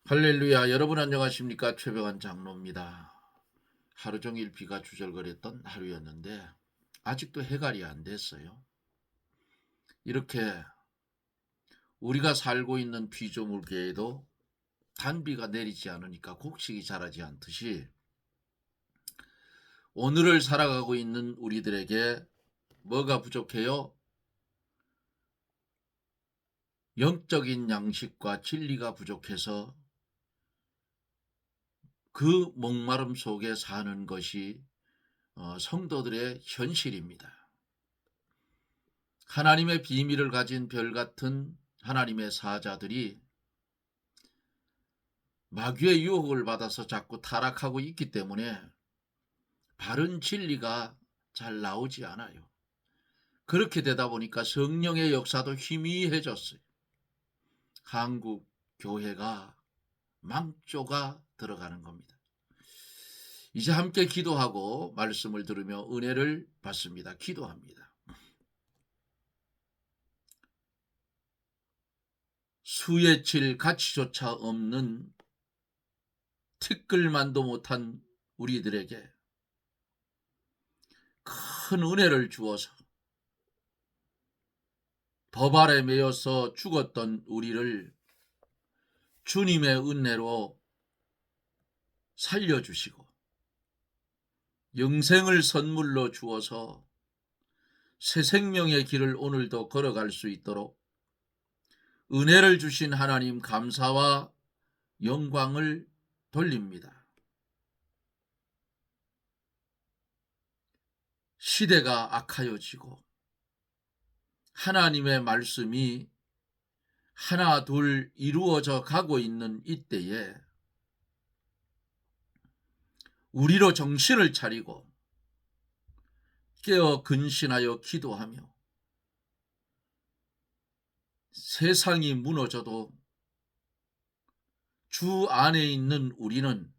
할렐루야. 여러분 안녕하십니까? 최병환 장로입니다. 하루 종일 비가 주절거렸던 하루였는데 아직도 해갈이 안 됐어요. 이렇게 우리가 살고 있는 피조물계에도 단비가 내리지 않으니까 곡식이 자라지 않듯이 오늘을 살아가고 있는 우리들에게 뭐가 부족해요? 영적인 양식과 진리가 부족해서 그 목마름 속에 사는 것이 성도들의 현실입니다. 하나님의 비밀을 가진 별같은 하나님의 사자들이 마귀의 유혹을 받아서 자꾸 타락하고 있기 때문에 바른 진리가 잘 나오지 않아요. 그렇게 되다 보니까 성령의 역사도 희미해졌어요. 한국 교회가 망조가 들어가는 겁니다. 이제 함께 기도하고 말씀을 들으며 은혜를 받습니다. 기도합니다. 수에 칠 가치조차 없는 티끌만도 못한 우리들에게 큰 은혜를 주어서 법 아래 매여서 죽었던 우리를 주님의 은혜로 살려주시고 영생을 선물로 주어서 새 생명의 길을 오늘도 걸어갈 수 있도록 은혜를 주신 하나님 감사와 영광을 돌립니다. 시대가 악하여지고 하나님의 말씀이 하나 둘 이루어져 가고 있는 이때에 우리로 정신을 차리고 깨어 근신하여 기도하며 세상이 무너져도 주 안에 있는 우리는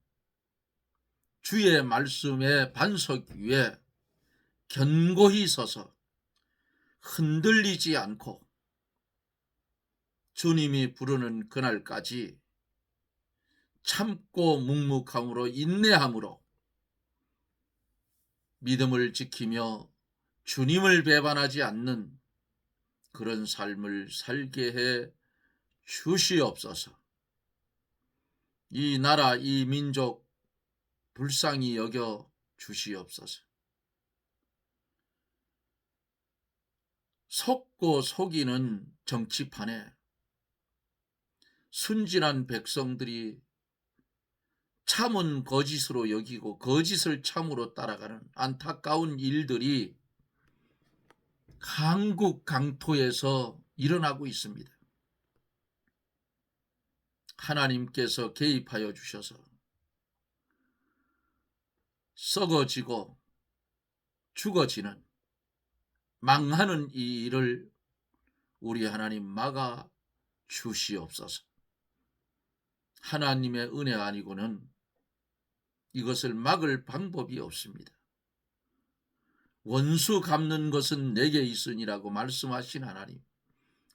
주의 말씀의 반석 위에 견고히 서서 흔들리지 않고 주님이 부르는 그날까지 참고 묵묵함으로 인내함으로 믿음을 지키며 주님을 배반하지 않는 그런 삶을 살게 해 주시옵소서. 이 나라 이 민족 불쌍히 여겨 주시옵소서. 속고 속이는 정치판에 순진한 백성들이 참은 거짓으로 여기고 거짓을 참으로 따라가는 안타까운 일들이 한국 강토에서 일어나고 있습니다. 하나님께서 개입하여 주셔서 썩어지고 죽어지는 망하는 이 일을 우리 하나님 막아 주시옵소서. 하나님의 은혜 아니고는 이것을 막을 방법이 없습니다. 원수 갚는 것은 내게 있으니라고 말씀하신 하나님,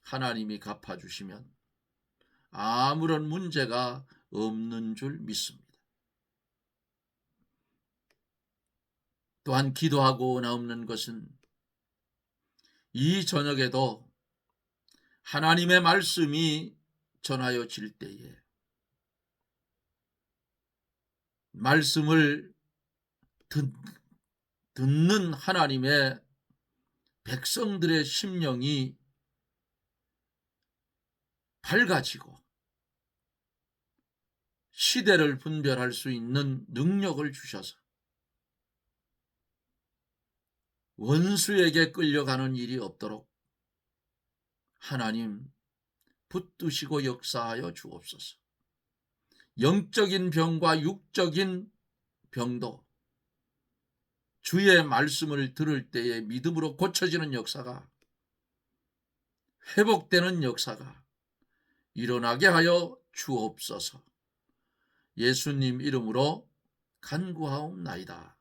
하나님이 갚아주시면 아무런 문제가 없는 줄 믿습니다. 또한 기도하고 나옵는 것은 이 저녁에도 하나님의 말씀이 전하여질 때에 말씀을 듣는 하나님의 백성들의 심령이 밝아지고 시대를 분별할 수 있는 능력을 주셔서 원수에게 끌려가는 일이 없도록 하나님 붙드시고 역사하여 주옵소서. 영적인 병과 육적인 병도 주의 말씀을 들을 때에 믿음으로 고쳐지는 역사가, 회복되는 역사가 일어나게 하여 주옵소서. 예수님 이름으로 간구하옵나이다.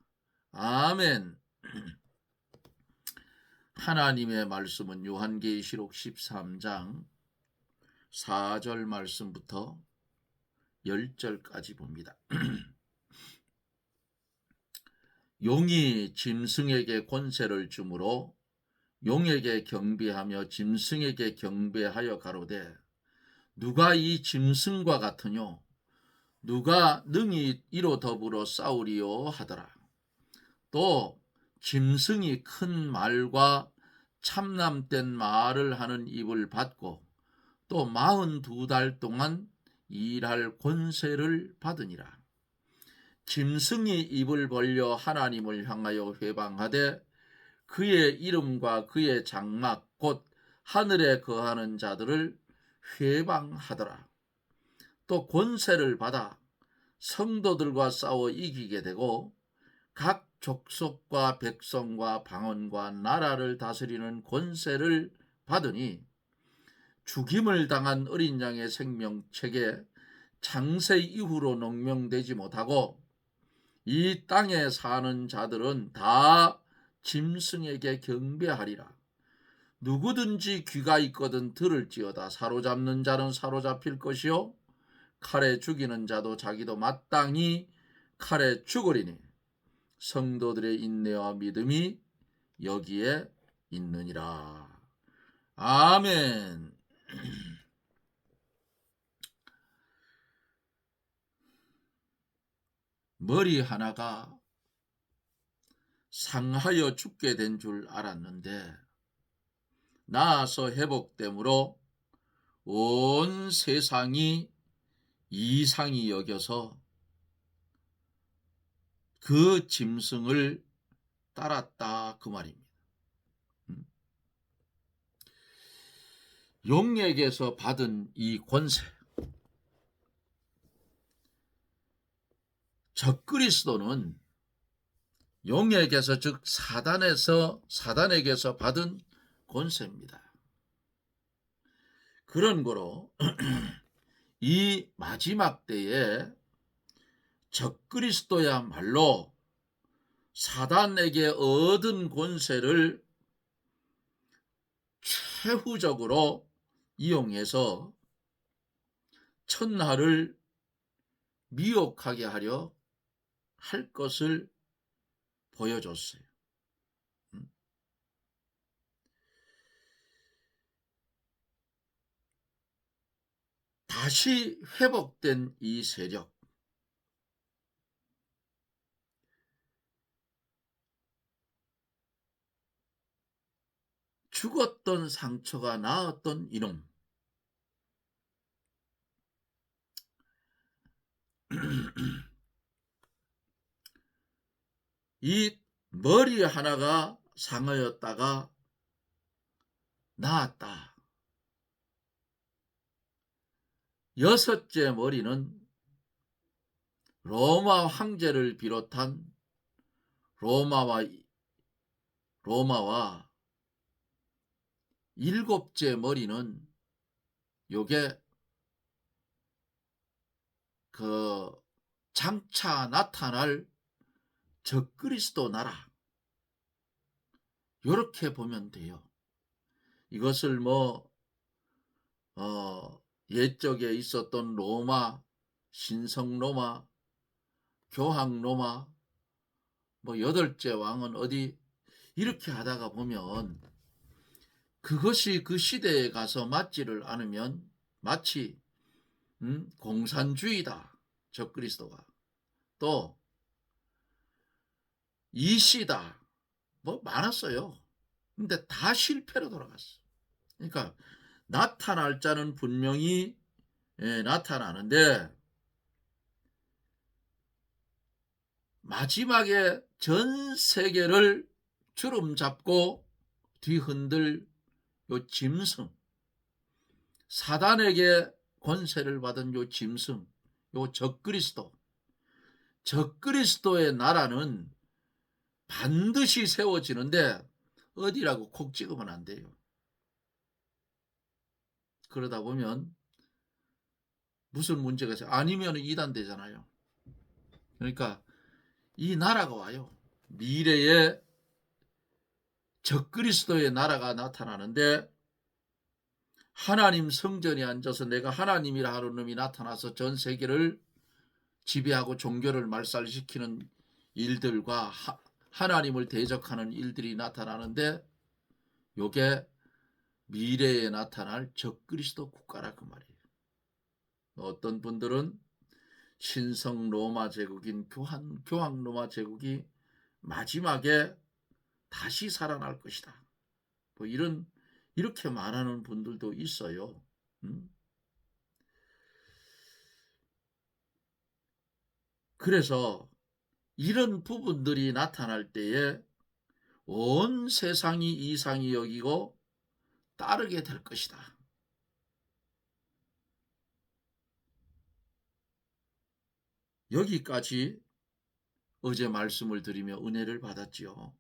아멘. 하나님의 말씀은 요한계시록 13장 4절 말씀부터 10절까지 봅니다. 용이 짐승에게 권세를 주므로 용에게 경배하며 짐승에게 경배하여 가로되 누가 이 짐승과 같으뇨 누가 능히 이로 더불어 싸우리요 하더라. 또 짐승이 큰 말과 참남된 말을 하는 입을 받고 또 42달 동안 일할 권세를 받으니라. 짐승이 입을 벌려 하나님을 향하여 회방하되 그의 이름과 그의 장막 곧 하늘에 거하는 자들을 회방하더라. 또 권세를 받아 성도들과 싸워 이기게 되고 각 족속과 백성과 방언과 나라를 다스리는 권세를 받으니 죽임을 당한 어린 양의 생명책에 창세 이후로 농명되지 못하고 이 땅에 사는 자들은 다 짐승에게 경배하리라. 누구든지 귀가 있거든 들을지어다. 사로잡는 자는 사로잡힐 것이요 칼에 죽이는 자도 자기도 마땅히 칼에 죽으리니 성도들의 인내와 믿음이 여기에 있느니라. 아멘. 머리 하나가 상하여 죽게 된 줄 알았는데 나아서 회복됨으로 온 세상이 이상히 여겨서 그 짐승을 따랐다 그 말입니다. 용에게서 받은 이 권세, 적그리스도는 용에게서 즉 사단에게서 받은 권세입니다. 그런 거로 이 마지막 때에 적그리스도야말로 사단에게 얻은 권세를 최후적으로 이용해서 천하를 미혹하게 하려 할 것을 보여줬어요. 다시 회복된 이 세력, 죽었던 상처가 나았던 이놈, 이 머리 하나가 상하였다가 나았다. 여섯째 머리는 로마 황제를 비롯한 로마와 일곱째 머리는 요게 그 장차 나타날 적그리스도 나라, 요렇게 보면 돼요. 이것을 옛적에 있었던 로마, 신성 로마, 교황 로마, 8째 왕은 어디 이렇게 하다가 보면 그것이 그 시대에 가서 맞지를 않으면 마치 공산주의다, 적그리스도가. 또 이시다, 많았어요. 근데 다 실패로 돌아갔어. 그러니까 나타날 자는 분명히 나타나는데 마지막에 전 세계를 주름 잡고 뒤흔들 요 짐승, 사단에게 권세를 받은 요 짐승, 요 적그리스도의 나라는 반드시 세워지는데 어디라고 콕 찍으면 안 돼요. 그러다 보면 무슨 문제가 있어요? 아니면 이단되잖아요. 그러니까 이 나라가 와요. 미래에 적그리스도의 나라가 나타나는데 하나님 성전에 앉아서 내가 하나님이라 하는 놈이 나타나서 전 세계를 지배하고 종교를 말살시키는 일들과 하나님을 대적하는 일들이 나타나는데 요게 미래에 나타날 적그리스도 국가라 그 말이에요. 어떤 분들은 신성 로마 제국인 교황 로마 제국이 마지막에 다시 살아날 것이다. 뭐 이렇게 말하는 분들도 있어요. 그래서 이런 부분들이 나타날 때에 온 세상이 이상히 여기고 따르게 될 것이다. 여기까지 어제 말씀을 드리며 은혜를 받았지요.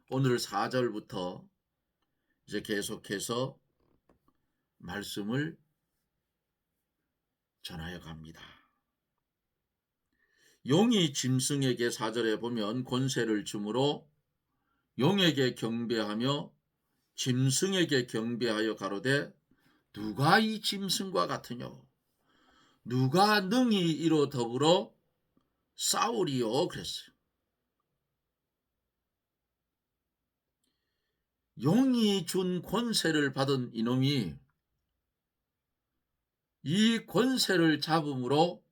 오늘 4절부터 이제 계속해서 말씀을 전하여 갑니다. 용이 짐승에게 4절에 보면 권세를 주므로 용에게 경배하며 짐승에게 경배하여 가로되 누가 이 짐승과 같으뇨 누가 능히 이로 더불어 싸우리요 그랬어요. 용이 준 권세를 받은 이놈이 이 권세를 잡음으로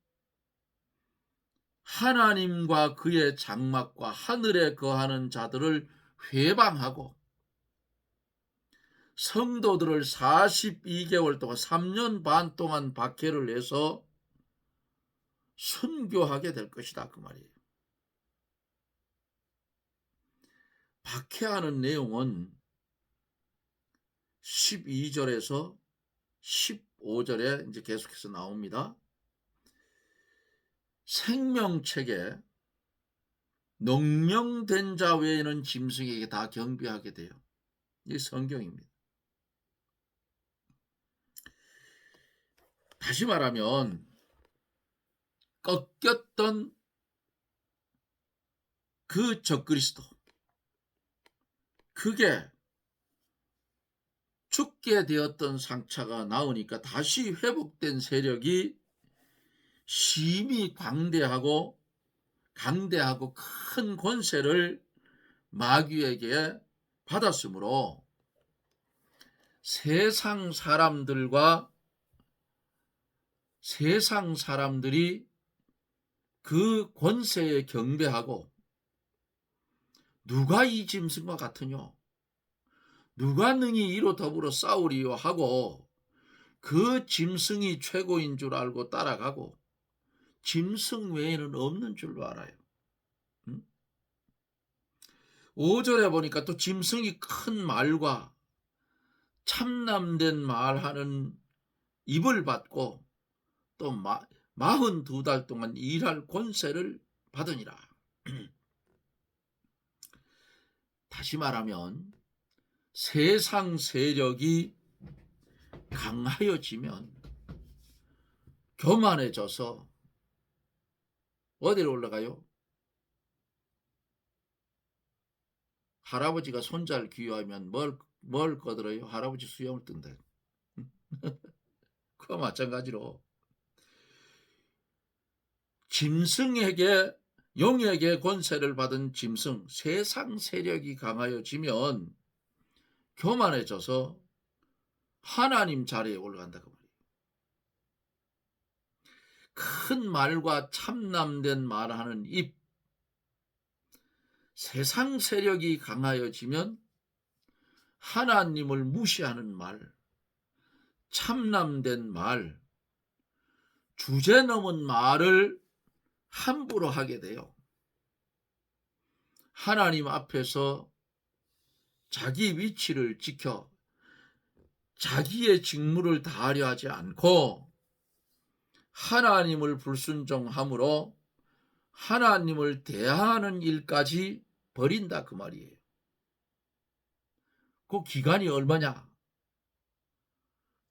하나님과 그의 장막과 하늘에 거하는 자들을 회방하고 성도들을 42개월 동안 3년 반 동안 박해를 해서 순교하게 될 것이다 그 말이에요. 박해하는 내용은 12절에서 15절에 이제 계속해서 나옵니다. 생명책에 농명된 자 외에는 짐승에게 다 경배하게 돼요. 이 성경입니다. 다시 말하면 꺾였던 그 적그리스도, 그게 죽게 되었던 상처가 나오니까 다시 회복된 세력이 심히 강대하고 큰 권세를 마귀에게 받았으므로 세상 사람들이 그 권세에 경배하고 누가 이 짐승과 같으뇨 누가 능히 이로 더불어 싸우리요 하고 그 짐승이 최고인 줄 알고 따라가고 짐승 외에는 없는 줄로 알아요. 5절에 보니까 또 짐승이 큰 말과 참남된 말하는 입을 받고 또 42달 동안 일할 권세를 받으니라. 다시 말하면 세상 세력이 강하여지면 교만해져서 어디로 올라가요? 할아버지가 손자를 귀여하면 뭘 거들어요? 할아버지 수염을 뜬다. 그와 마찬가지로 짐승에게 용에게 권세를 받은 짐승 세상 세력이 강하여지면 교만해져서 하나님 자리에 올라간다고 말이에요. 큰 말과 참남된 말하는 입 세상 세력이 강하여지면 하나님을 무시하는 말 참남된 말 주제 넘은 말을 함부로 하게 돼요. 하나님 앞에서 자기 위치를 지켜 자기의 직무를 다하려 하지 않고 하나님을 불순종함으로 하나님을 대하는 일까지 버린다 그 말이에요. 그 기간이 얼마냐?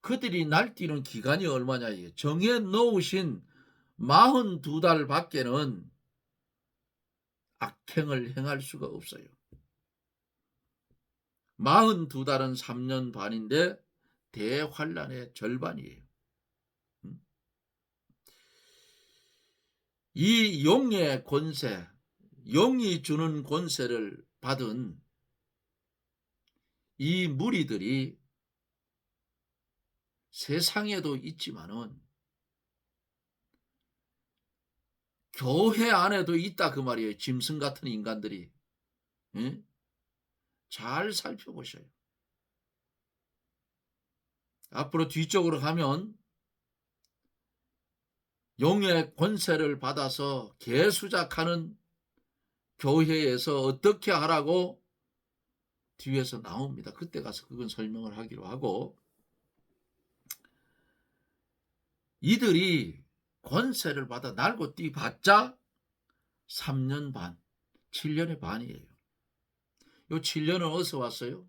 그들이 날뛰는 기간이 얼마냐? 정해 놓으신 42달 밖에는 악행을 행할 수가 없어요. 42달은 3년 반인데 대환란의 절반이에요. 이 용의 권세, 용이 주는 권세를 받은 이 무리들이 세상에도 있지만은 교회 안에도 있다 그 말이에요. 짐승 같은 인간들이. 예? 잘 살펴보셔요. 앞으로 뒤쪽으로 가면 용의 권세를 받아서 개수작하는 교회에서 어떻게 하라고 뒤에서 나옵니다. 그때 가서 그건 설명을 하기로 하고, 이들이 권세를 받아 날고 뛰봤자 3년 반, 7년의 반이에요. 요 7년은 어디서 왔어요?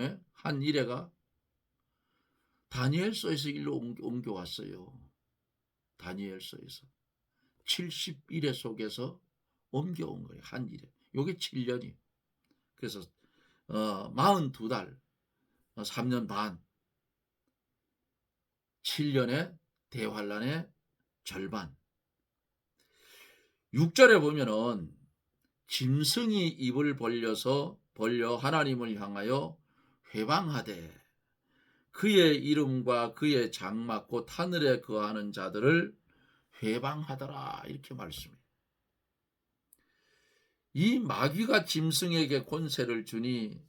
예? 한 일회가 다니엘서에서 일로 옮겨왔어요. 다니엘서에서 71회 속에서 옮겨온 거예요. 한 일회. 요게 7년이. 그래서 42달, 3년 반, 7년의 대환란의 절반. 6절에 보면은 짐승이 입을 벌려 하나님을 향하여 회방하되 그의 이름과 그의 장막 곧 하늘에 거하는 자들을 회방하더라, 이렇게 말씀해요. 이 마귀가 짐승에게 권세를 주니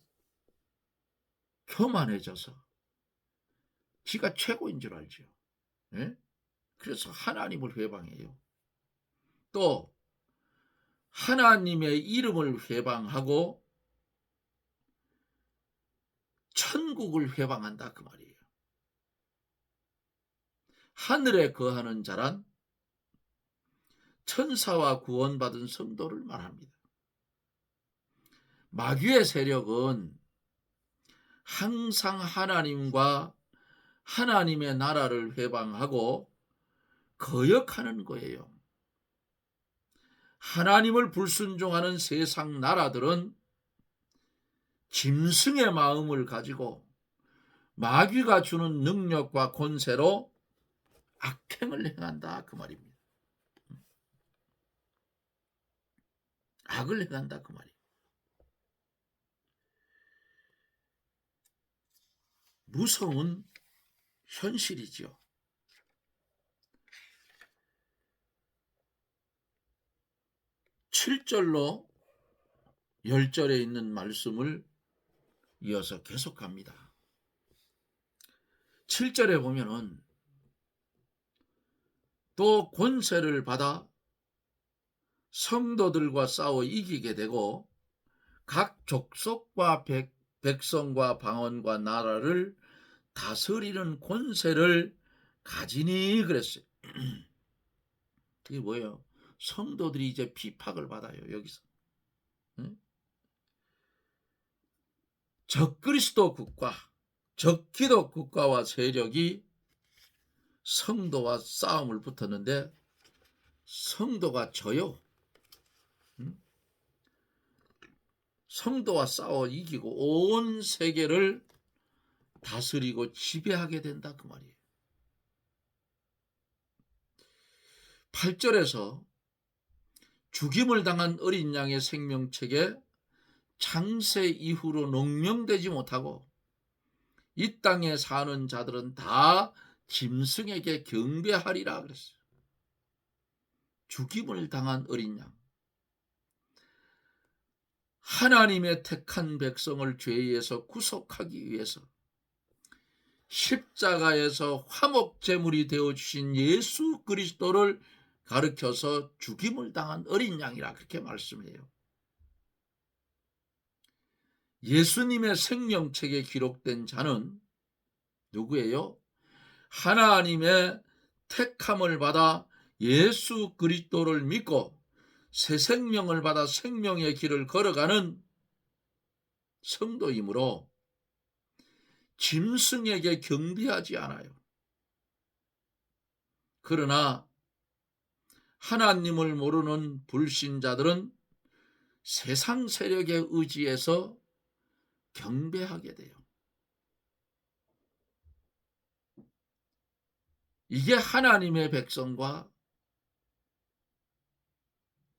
교만해져서 지가 최고인 줄 알죠. 네? 그래서 하나님을 회방해요. 또 하나님의 이름을 회방하고 천국을 회방한다 그 말이에요. 하늘에 거하는 자란 천사와 구원받은 성도를 말합니다. 마귀의 세력은 항상 하나님과 하나님의 나라를 회방하고 거역하는 거예요. 하나님을 불순종하는 세상 나라들은 짐승의 마음을 가지고 마귀가 주는 능력과 권세로 악행을 행한다 그 말입니다. 악을 행한다 그 말이에요. 무서운 현실이죠. 7절로 10절에 있는 말씀을 이어서 계속합니다. 7절에 보면은 또 권세를 받아 성도들과 싸워 이기게 되고 각 족속과 백성과 방언과 나라를 다스리는 권세를 가지니 그랬어요. 이게 뭐예요? 성도들이 이제 핍박을 받아요. 여기서. 적그리스도 국가, 적기독 국가와 세력이 성도와 싸움을 붙었는데 성도가 져요. 성도와 싸워 이기고 온 세계를 다스리고 지배하게 된다 그 말이에요. 8절에서 죽임을 당한 어린 양의 생명책에 창세 이후로 농명되지 못하고 이 땅에 사는 자들은 다 짐승에게 경배하리라 그랬어요. 죽임을 당한 어린 양. 하나님의 택한 백성을 죄에서 구속하기 위해서 십자가에서 화목제물이 되어주신 예수 그리스도를 가르쳐서 죽임을 당한 어린 양이라 그렇게 말씀해요. 예수님의 생명책에 기록된 자는 누구예요? 하나님의 택함을 받아 예수 그리스도를 믿고 새 생명을 받아 생명의 길을 걸어가는 성도이므로 짐승에게 경배하지 않아요. 그러나 하나님을 모르는 불신자들은 세상 세력에 의지해서 경배하게 돼요. 이게 하나님의 백성과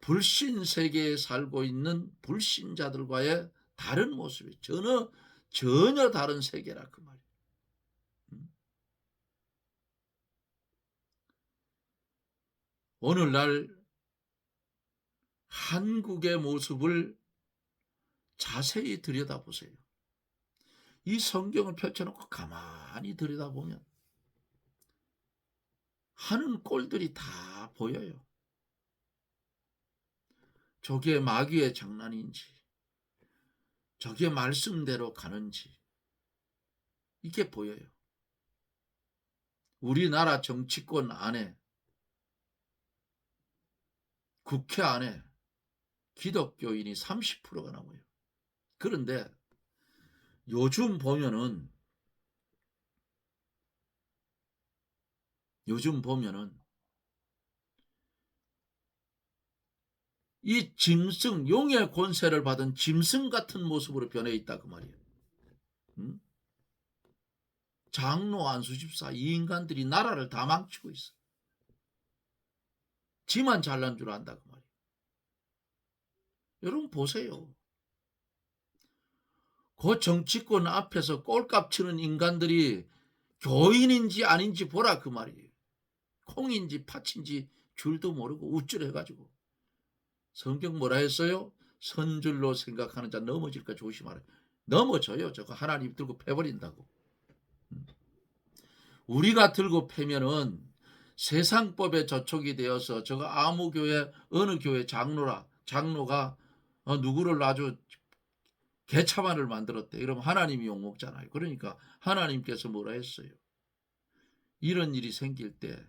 불신 세계에 살고 있는 불신자들과의 다른 모습이 전혀 다른 세계라 그 말이에요. 오늘날 한국의 모습을 자세히 들여다보세요. 이 성경을 펼쳐놓고 가만히 들여다보면 하는 꼴들이 다 보여요. 저게 마귀의 장난인지 저게 말씀대로 가는지 이게 보여요. 우리나라 정치권 안에 국회 안에 기독교인이 30%가 넘어요. 그런데 요즘 보면은 이 짐승, 용의 권세를 받은 짐승 같은 모습으로 변해 있다 그 말이에요. 장로, 안수집사 이 인간들이 나라를 다 망치고 있어. 지만 잘난 줄 안다 그 말이에요. 여러분 보세요. 그 정치권 앞에서 꼴값 치는 인간들이 교인인지 아닌지 보라 그 말이에요. 콩인지 팥인지 줄도 모르고 우쭐해가지고. 성경 뭐라 했어요? 선줄로 생각하는 자 넘어질까 조심하라. 넘어져요. 저거 하나님 들고 패버린다고. 우리가 들고 패면은 세상법에 저촉이 되어서 저거 아무 교회 어느 교회 장로가 누구를 아주 개차반을 만들었대. 이러면 하나님이 욕먹잖아요. 그러니까 하나님께서 뭐라 했어요? 이런 일이 생길 때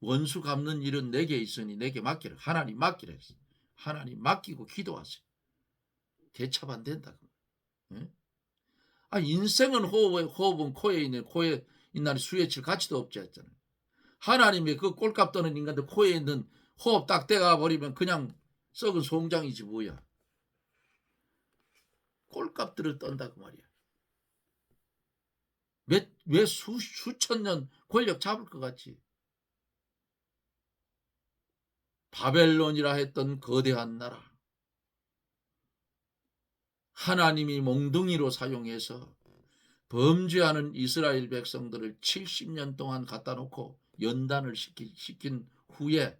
원수 갚는 일은 내게 있으니 내게 맡기라. 하나님 맡기라 했어요. 하나님 맡기고 기도하세요. 개차반 된다. 인생은 호흡은 코에 있는 코에 있나니 수에 칠 가치도 없지 했잖아요. 하나님의 그 꼴값 떠는 인간들 코에 있는 호흡 딱 떼가 버리면 그냥 썩은 송장이지 뭐야. 꼴값들을 떤다 그 말이야. 왜 수천 년 권력 잡을 것 같지. 바벨론이라 했던 거대한 나라. 하나님이 몽둥이로 사용해서 범죄하는 이스라엘 백성들을 70년 동안 갖다 놓고 연단을 시킨 후에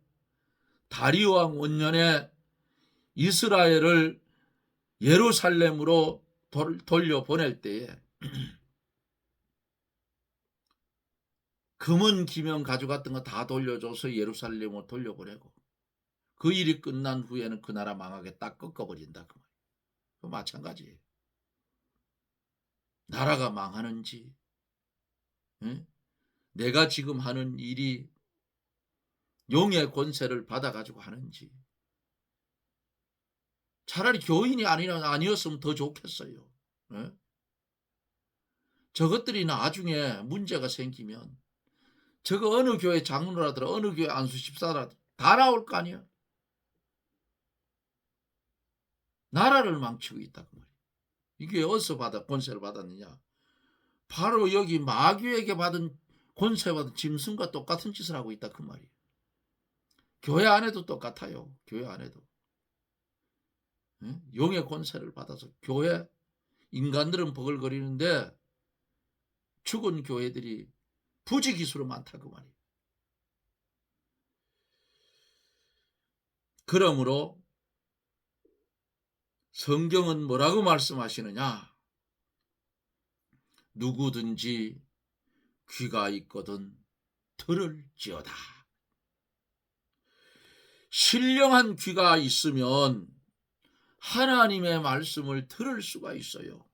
다리오 왕 원년에 이스라엘을 예루살렘으로 돌려보낼 때에 금은 기명 가져갔던 거 다 돌려줘서 예루살렘으로 돌려보내고 그 일이 끝난 후에는 그 나라 망하게 딱 꺾어버린다. 그 마찬가지예요. 나라가 망하는지 내가 지금 하는 일이 용의 권세를 받아가지고 하는지 차라리 교인이 아니었으면 더 좋겠어요. 저것들이 나중에 문제가 생기면 저거 어느 교회 장로라더라 어느 교회 안수집사라더라 다 나올 거 아니야. 나라를 망치고 있다 그 말이야. 이게 어디서 권세를 받았느냐. 바로 여기 마귀에게 받은 권세 받은 짐승과 똑같은 짓을 하고 있다 그 말이에요. 교회 안에도 똑같아요. 교회 안에도. 용의 권세를 받아서 교회 인간들은 버글거리는데 죽은 교회들이 부지기수로 많다 그 말이에요. 그러므로 성경은 뭐라고 말씀하시느냐. 누구든지 귀가 있거든 들을지어다. 신령한 귀가 있으면 하나님의 말씀을 들을 수가 있어요.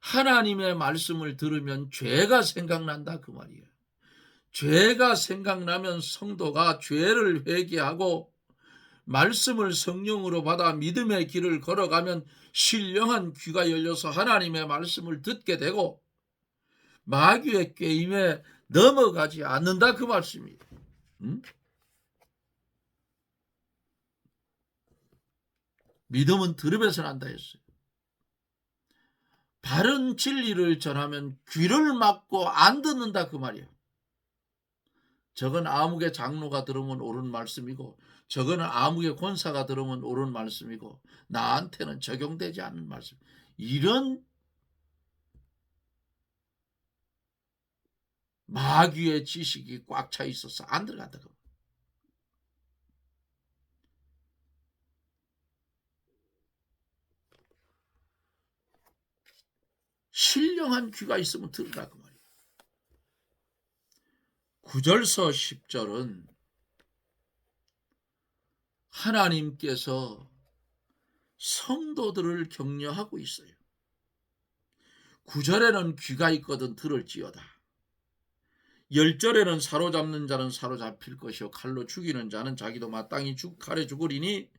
하나님의 말씀을 들으면 죄가 생각난다 그 말이에요. 죄가 생각나면 성도가 죄를 회개하고 말씀을 성령으로 받아 믿음의 길을 걸어가면 신령한 귀가 열려서 하나님의 말씀을 듣게 되고 마귀의 꾀임에 넘어가지 않는다 그 말씀이에요. 믿음은 들음에서 난다 했어요. 바른 진리를 전하면 귀를 막고 안 듣는다 그 말이에요. 저건 아무개 장로가 들으면 옳은 말씀이고 저거는 아무개 권사가 들으면 옳은 말씀이고 나한테는 적용되지 않는 말씀. 이런 마귀의 지식이 꽉 차 있어서 안 들어간다고. 신령한 귀가 있으면 들으라고 말이에요. 9절서 10절은 하나님께서 성도들을 격려하고 있어요. 9절에는 귀가 있거든 들을지어다. 10절에는 사로잡는 자는 사로잡힐 것이요 칼로 죽이는 자는 자기도 마땅히 칼에 죽으리니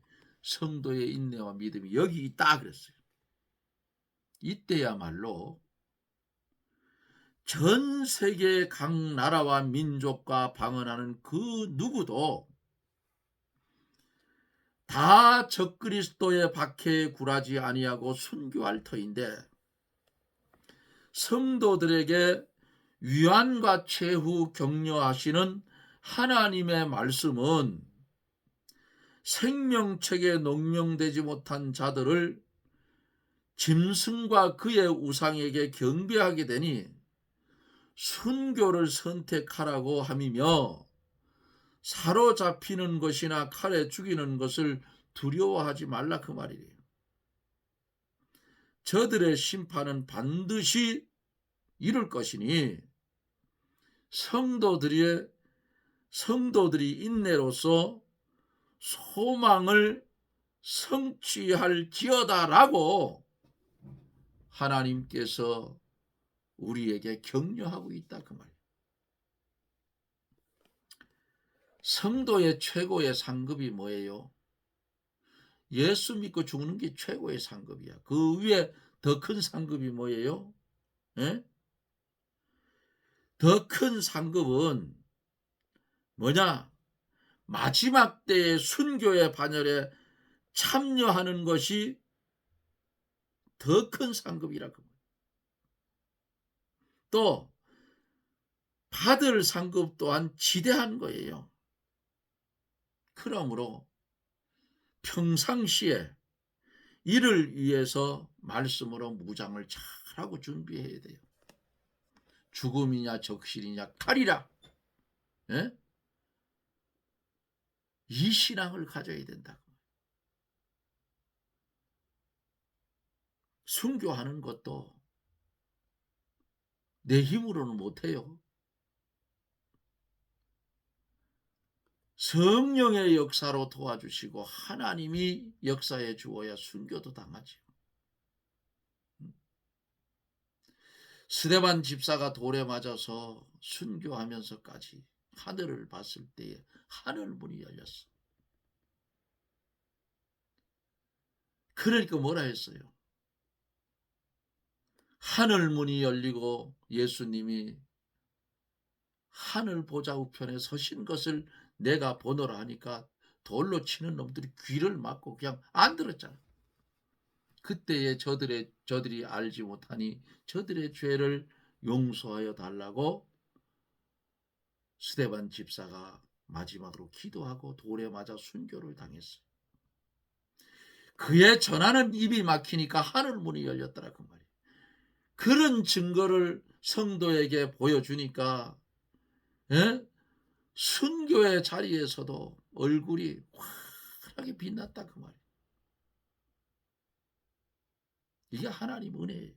성도의 인내와 믿음이 여기 있다 그랬어요. 이때야말로 전 세계 각 나라와 민족과 방언하는 그 누구도 다 적그리스도의 박해에 굴하지 아니하고 순교할 터인데 성도들에게 위안과 최후 격려하시는 하나님의 말씀은 생명책에 농명되지 못한 자들을 짐승과 그의 우상에게 경배하게 되니 순교를 선택하라고 함이며 사로잡히는 것이나 칼에 죽이는 것을 두려워하지 말라 그 말이에요. 저들의 심판은 반드시 이룰 것이니 성도들이 인내로서 소망을 성취할지어다라고 하나님께서 우리에게 격려하고 있다 그 말이에요. 성도의 최고의 상급이 뭐예요? 예수 믿고 죽는 게 최고의 상급이야. 그 위에 더 큰 상급이 뭐예요? 더 큰 상급은 뭐냐? 마지막 때의 순교의 반열에 참여하는 것이 더 큰 상급이라고. 또 받을 상급 또한 지대한 거예요. 그러므로 평상시에 이를 위해서 말씀으로 무장을 잘하고 준비해야 돼요. 죽음이냐 적실이냐 칼이라. 이 신앙을 가져야 된다고. 순교하는 것도 내 힘으로는 못해요. 성령의 역사로 도와주시고 하나님이 역사해 주어야 순교도 당하죠. 스데반 집사가 돌에 맞아서 순교하면서까지 하늘을 봤을 때에 하늘 문이 열렸어. 그러니까 뭐라 했어요? 하늘 문이 열리고 예수님이 하늘 보좌 우편에 서신 것을 내가 보노라 하니까 돌로 치는 놈들이 귀를 막고 그냥 안 들었잖아. 그때에 저들이 알지 못하니 저들의 죄를 용서하여 달라고 스데반 집사가 마지막으로 기도하고 돌에 맞아 순교를 당했어요. 그의 전하는 입이 막히니까 하늘 문이 열렸더라 그 말이에요. 그런 증거를 성도에게 보여주니까 순교의 자리에서도 얼굴이 환하게 빛났다 그 말이에요. 이게 하나님 은혜예요.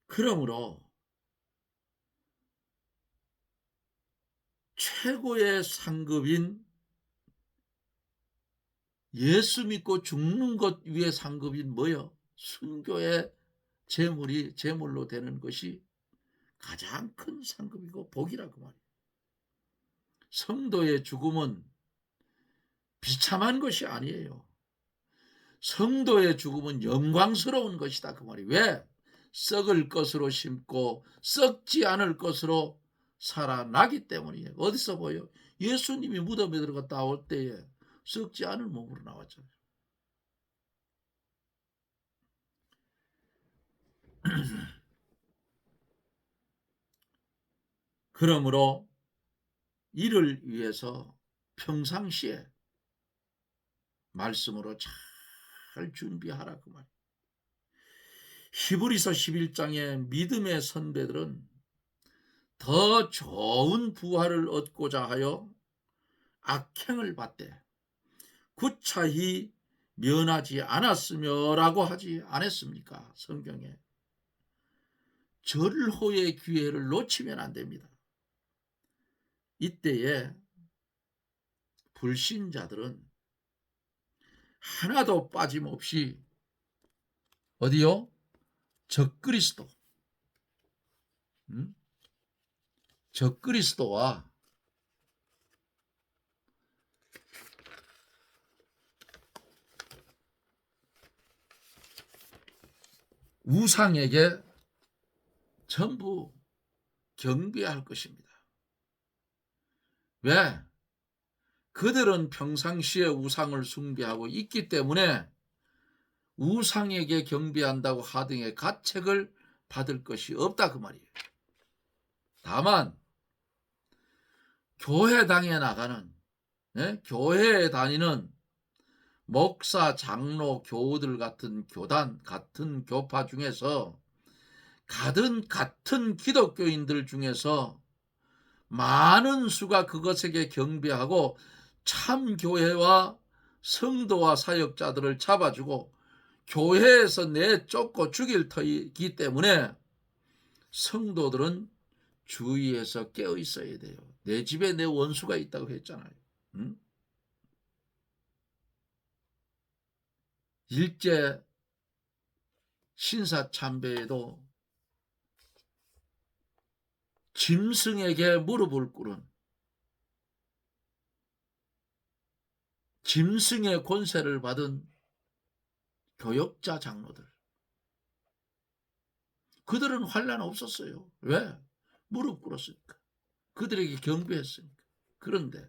그러므로 최고의 상급인 예수 믿고 죽는 것 위에 상급인 뭐요? 순교의 제물로 되는 것이 가장 큰 상급이고 복이라고 말이에요. 성도의 죽음은 비참한 것이 아니에요. 성도의 죽음은 영광스러운 것이다 그 말이에요. 왜? 썩을 것으로 심고 썩지 않을 것으로 살아나기 때문이에요. 어디서 보여? 예수님이 무덤에 들어갔다 나올 때에 썩지 않을 몸으로 나왔잖아요. 그러므로 이를 위해서 평상시에 말씀으로 잘 준비하라 그 말이에요. 히브리서 11장의 믿음의 선배들은 더 좋은 부활을 얻고자 하여 악행을 받되 구차히 면하지 않았으며 라고 하지 않았습니까? 성경에. 절호의 기회를 놓치면 안 됩니다. 이때에 불신자들은 하나도 빠짐없이 어디요? 적그리스도, 적그리스도와 우상에게 전부 경배할 것입니다. 왜? 그들은 평상시에 우상을 숭배하고 있기 때문에 우상에게 경배한다고 하등의 가책을 받을 것이 없다 그 말이에요. 다만 교회당에 나가는, 교회에 다니는 목사, 장로, 교우들 같은 교단, 같은 교파 중에서 같은 기독교인들 중에서 많은 수가 그것에게 경배하고 참 교회와 성도와 사역자들을 잡아주고 교회에서 내쫓고 죽일 터이기 때문에 성도들은 주위에서 깨어 있어야 돼요. 내 집에 내 원수가 있다고 했잖아요. 일제 신사참배에도 짐승에게 무릎을 꿇은 짐승의 권세를 받은 교역자 장로들, 그들은 환난 없었어요. 왜? 무릎 꿇었으니까. 그들에게 경배했으니까. 그런데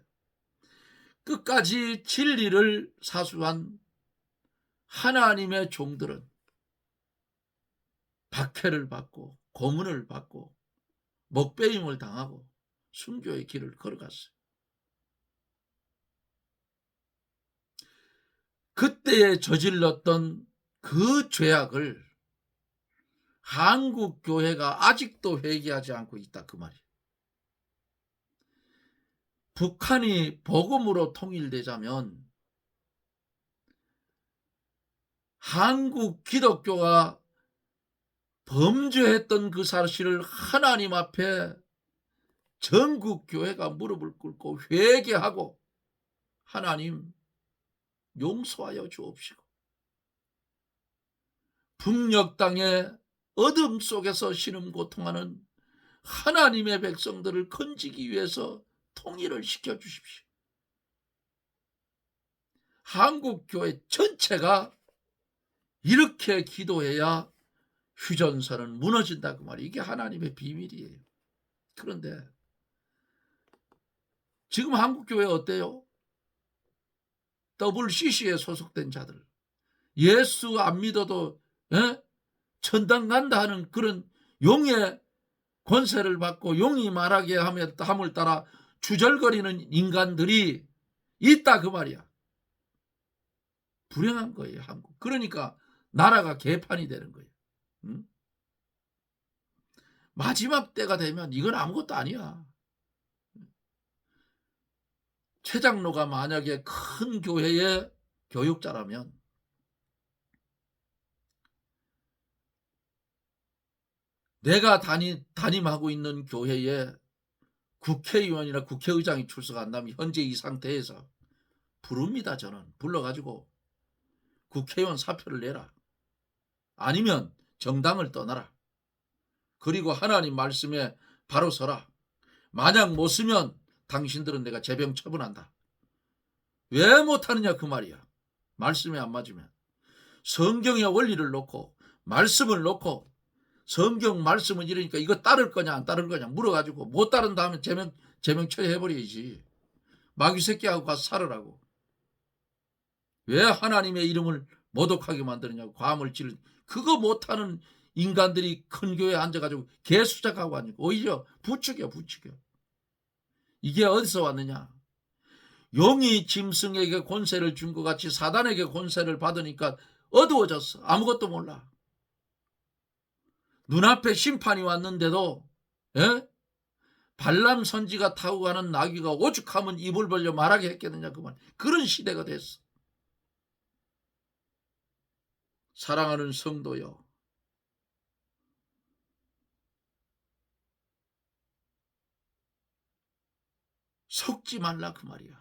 끝까지 진리를 사수한 하나님의 종들은 박해를 받고 고문을 받고 먹배임을 당하고 순교의 길을 걸어갔어요. 그때에 저질렀던 그 죄악을 한국 교회가 아직도 회개하지 않고 있다 그 말이에요. 북한이 복음으로 통일되자면 한국 기독교가 범죄했던 그 사실을 하나님 앞에 전국 교회가 무릎을 꿇고 회개하고 하나님 용서하여 주옵시고 북녘 땅에 어둠 속에서 신음고통하는 하나님의 백성들을 건지기 위해서 통일을 시켜주십시오. 한국교회 전체가 이렇게 기도해야 휴전선은 무너진다 그 말이에요. 이게 하나님의 비밀이에요. 그런데 지금 한국교회 어때요? WCC에 소속된 자들, 예수 안 믿어도 천당 간다 하는 그런 용의 권세를 받고 용이 말하게 함을 따라 주절거리는 인간들이 있다 그 말이야. 불행한 거예요 한국. 그러니까 나라가 개판이 되는 거예요. 마지막 때가 되면 이건 아무것도 아니야. 최 장로가 만약에 큰 교회의 교육자라면 내가 담임하고 있는 교회에 국회의원이나 국회의장이 출석한다면 현재 이 상태에서 부릅니다. 저는 불러가지고 국회의원 사표를 내라. 아니면 정당을 떠나라. 그리고 하나님 말씀에 바로 서라. 만약 못 쓰면 당신들은 내가 재병 처분한다. 왜 못하느냐 그 말이야. 말씀에 안 맞으면. 성경의 원리를 놓고 말씀을 놓고 성경 말씀은 이러니까 이거 따를 거냐 안 따를 거냐 물어가지고 못 따른다 하면 제명 처리해버려야지. 마귀 새끼하고 가서 살으라고. 왜 하나님의 이름을 모독하게 만드느냐고. 과물질을 그거 못하는 인간들이 큰 교회에 앉아가지고 개수작하고 하니까 오히려 부추겨. 이게 어디서 왔느냐? 용이 짐승에게 권세를 준 것 같이 사단에게 권세를 받으니까 어두워졌어. 아무것도 몰라. 눈앞에 심판이 왔는데도 발람 선지가 타고 가는 나귀가 오죽하면 입을 벌려 말하게 했겠느냐 그 말. 그런 시대가 됐어. 사랑하는 성도여, 속지 말라 그 말이야.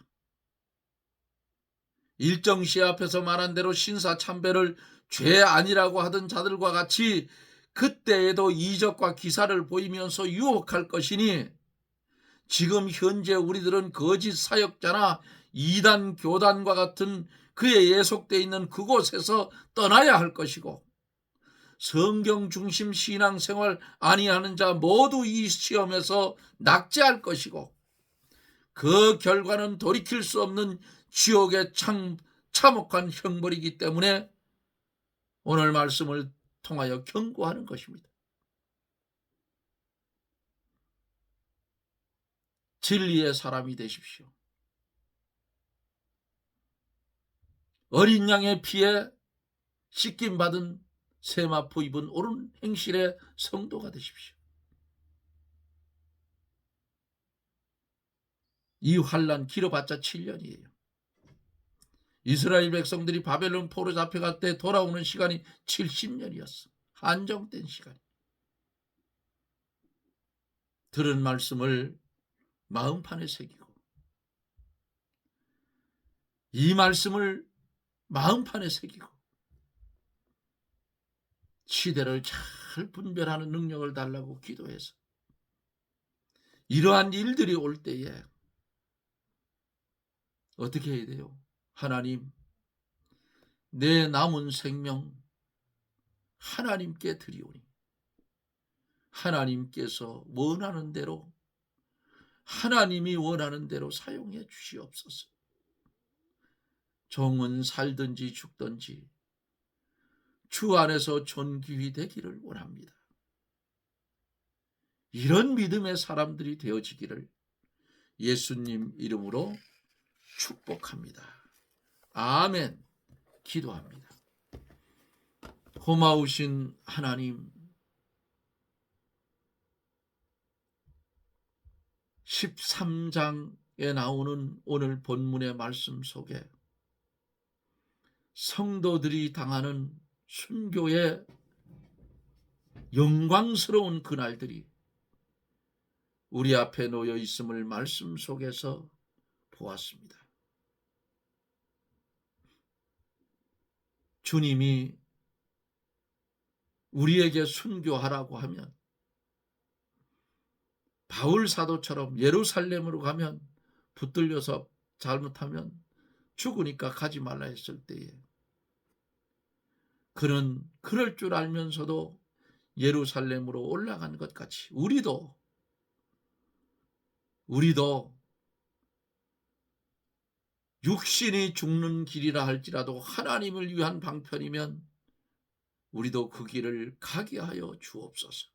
일정시 앞에서 말한 대로 신사참배를 죄 아니라고 하던 자들과 같이 그때에도 이적과 기사를 보이면서 유혹할 것이니 지금 현재 우리들은 거짓 사역자나 이단 교단과 같은 그에 예속되어 있는 그곳에서 떠나야 할 것이고 성경 중심 신앙생활 아니하는 자 모두 이 시험에서 낙제할 것이고 그 결과는 돌이킬 수 없는 지옥의 참혹한 형벌이기 때문에 오늘 말씀을 통하여 경고하는 것입니다. 진리의 사람이 되십시오. 어린 양의 피에 씻김받은 세마포 입은 옳은 행실의 성도가 되십시오. 이 환난 길어봤자 7년이에요. 이스라엘 백성들이 바벨론 포로 잡혀갈 때 돌아오는 시간이 70년이었어. 한정된 시간. 들은 말씀을 마음판에 새기고 이 말씀을 마음판에 새기고 시대를 잘 분별하는 능력을 달라고 기도해서 이러한 일들이 올 때에 어떻게 해야 돼요? 하나님, 내 남은 생명 하나님께 드리오니 하나님께서 원하는 대로 하나님이 원하는 대로 사용해 주시옵소서. 종은 살든지 죽든지 주 안에서 존귀히 되기를 원합니다. 이런 믿음의 사람들이 되어지기를 예수님 이름으로 축복합니다. 아멘. 기도합니다. 고마우신 하나님, 13장에 나오는 오늘 본문의 말씀 속에 성도들이 당하는 순교의 영광스러운 그날들이 우리 앞에 놓여 있음을 말씀 속에서 보았습니다. 주님이 우리에게 순교하라고 하면 바울 사도처럼 예루살렘으로 가면 붙들려서 잘못하면 죽으니까 가지 말라 했을 때에 그는 그럴 줄 알면서도 예루살렘으로 올라간 것 같이 우리도 육신이 죽는 길이라 할지라도 하나님을 위한 방편이면 우리도 그 길을 가게 하여 주옵소서.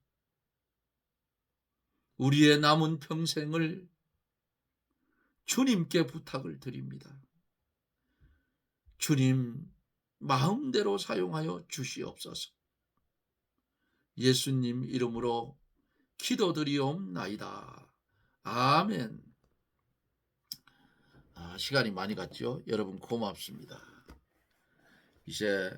우리의 남은 평생을 주님께 부탁을 드립니다. 주님 마음대로 사용하여 주시옵소서. 예수님 이름으로 기도드리옵나이다. 아멘. 시간이 많이 갔죠? 여러분 고맙습니다. 이제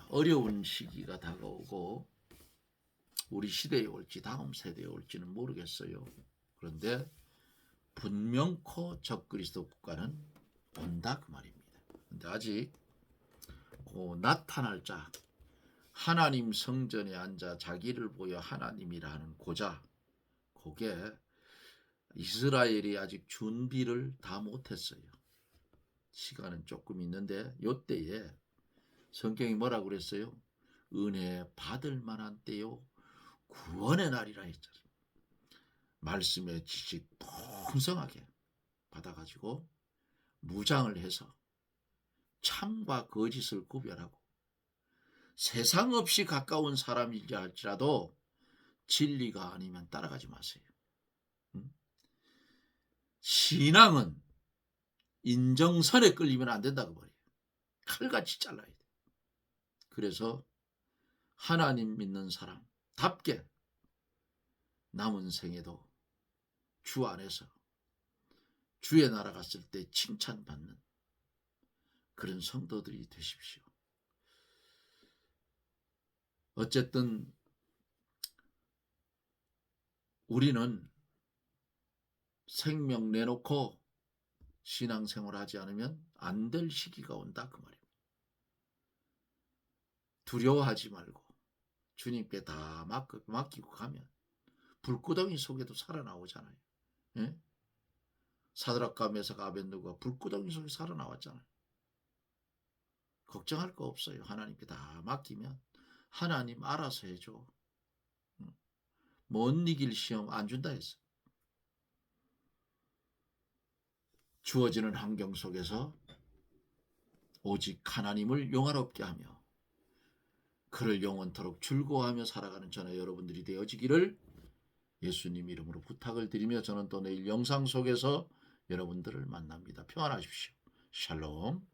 어려운 시기가 다가오고 우리 시대에 올지 다음 세대에 올지는 모르겠어요. 그런데 분명코 적그리스도 국가는 온다 그 말입니다. 그런데 아직 나타날 자, 하나님 성전에 앉아 자기를 보여 하나님이라 하는 고자, 그게 이스라엘이 아직 준비를 다 못했어요. 시간은 조금 있는데 요때에 성경이 뭐라고 그랬어요? 은혜 받을 만한 때요 구원의 날이라 했잖아요. 말씀의 지식 풍성하게 받아가지고 무장을 해서 참과 거짓을 구별하고 세상 없이 가까운 사람이라 할지라도 진리가 아니면 따라가지 마세요. 신앙은 인정선에 끌리면 안 된다고 말이에요. 칼같이 잘라야 돼. 그래서 하나님 믿는 사람답게 남은 생에도 주 안에서 주의 나라 갔을 때 칭찬받는 그런 성도들이 되십시오. 어쨌든 우리는 생명 내놓고 신앙생활 하지 않으면 안 될 시기가 온다 그 말입니다. 두려워하지 말고 주님께 다 맡기고 가면 불구덩이 속에도 살아나오잖아요. 예? 사드락과 메삭 아벳느고가 불구덩이 속에 살아나왔잖아요. 걱정할 거 없어요. 하나님께 다 맡기면 하나님 알아서 해줘. 못 이길 시험 안 준다 했어. 주어지는 환경 속에서 오직 하나님을 영화롭게 하며 그를 영원토록 즐거워하며 살아가는 저나 여러분들이 되어지기를 예수님 이름으로 부탁을 드리며 저는 또 내일 영상 속에서 여러분들을 만납니다. 평안하십시오. 샬롬.